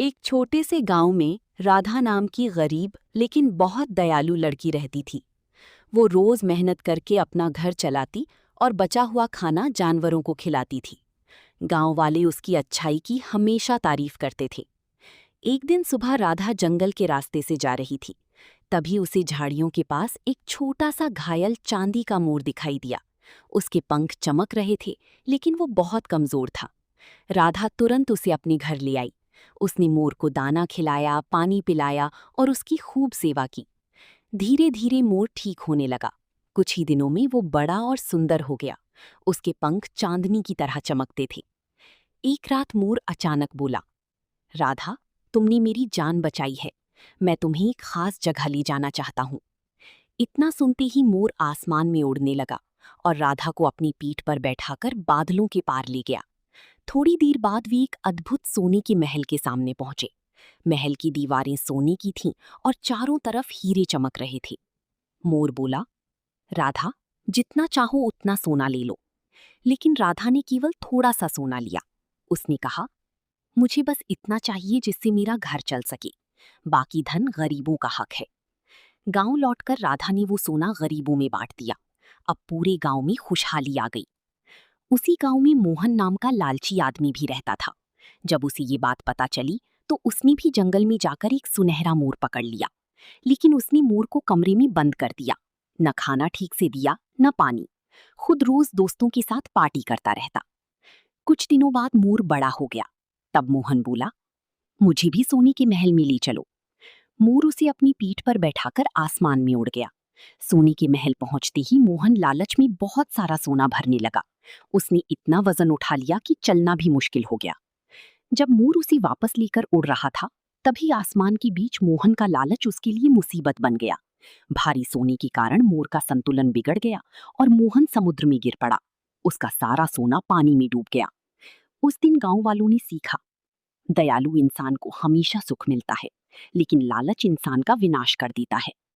एक छोटे से गांव में राधा नाम की गरीब लेकिन बहुत दयालु लड़की रहती थी। वो रोज मेहनत करके अपना घर चलाती और बचा हुआ खाना जानवरों को खिलाती थी। गांव वाले उसकी अच्छाई की हमेशा तारीफ करते थे। एक दिन सुबह राधा जंगल के रास्ते से जा रही थी। तभी उसे झाड़ियों के पास एक छोटा सा घायल चांदी का मोर दिखाई दिया। उसके पंख चमक रहे थे, लेकिन वो बहुत कमजोर था। राधा तुरंत उसे अपने घर ले आई। उसने मोर को दाना खिलाया, पानी पिलाया और उसकी खूब सेवा की। धीरे धीरे मोर ठीक होने लगा। कुछ ही दिनों में वो बड़ा और सुंदर हो गया। उसके पंख चांदनी की तरह चमकते थे। एक रात मोर अचानक बोला, राधा, तुमने मेरी जान बचाई है। मैं तुम्हें एक खास जगह ले जाना चाहता हूँ। इतना सुनते ही मोर आसमान में उड़ने लगा और राधा को अपनी पीठ पर बैठाकर बादलों के पार ले गया। थोड़ी देर बाद वे एक अद्भुत सोने के महल के सामने पहुंचे। महल की दीवारें सोने की थीं और चारों तरफ हीरे चमक रहे थे। मोर बोला, राधा, जितना चाहो उतना सोना ले लो। लेकिन राधा ने केवल थोड़ा सा सोना लिया। उसने कहा, मुझे बस इतना चाहिए जिससे मेरा घर चल सके। बाकी धन गरीबों का हक है। गांव लौटकर राधा ने वो सोना गरीबों में बांट दिया। अब पूरे गांव में खुशहाली आ गई। उसी गांव में मोहन नाम का लालची आदमी भी रहता था। जब उसे ये बात पता चली तो उसने भी जंगल में जाकर एक सुनहरा मोर पकड़ लिया। लेकिन उसने मोर को कमरे में बंद कर दिया। न खाना ठीक से दिया, न पानी। खुद रोज दोस्तों के साथ पार्टी करता रहता। कुछ दिनों बाद मोर बड़ा हो गया। तब मोहन बोला, मुझे भी सोने के महल में ले चलो। मोर उसे अपनी पीठ पर बैठाकर आसमान में उड़ गया। सोने के महल पहुंचते ही मोहन लालच में बहुत सारा सोना भरने लगा। उसने इतना वजन उठा लिया कि चलना भी मुश्किल हो गया। जब मोर उसे वापस लेकर उड़ रहा था, तभी आसमान के बीच मोहन का लालच उसके लिए मुसीबत बन गया। भारी सोने के कारण मोर का संतुलन बिगड़ गया और मोहन समुद्र में गिर पड़ा। उसका सारा सोना पानी में डूब गया। उस दिन गांव वालों ने सीखा, दयालु इंसान को हमेशा सुख मिलता है, लेकिन लालच इंसान का विनाश कर देता है।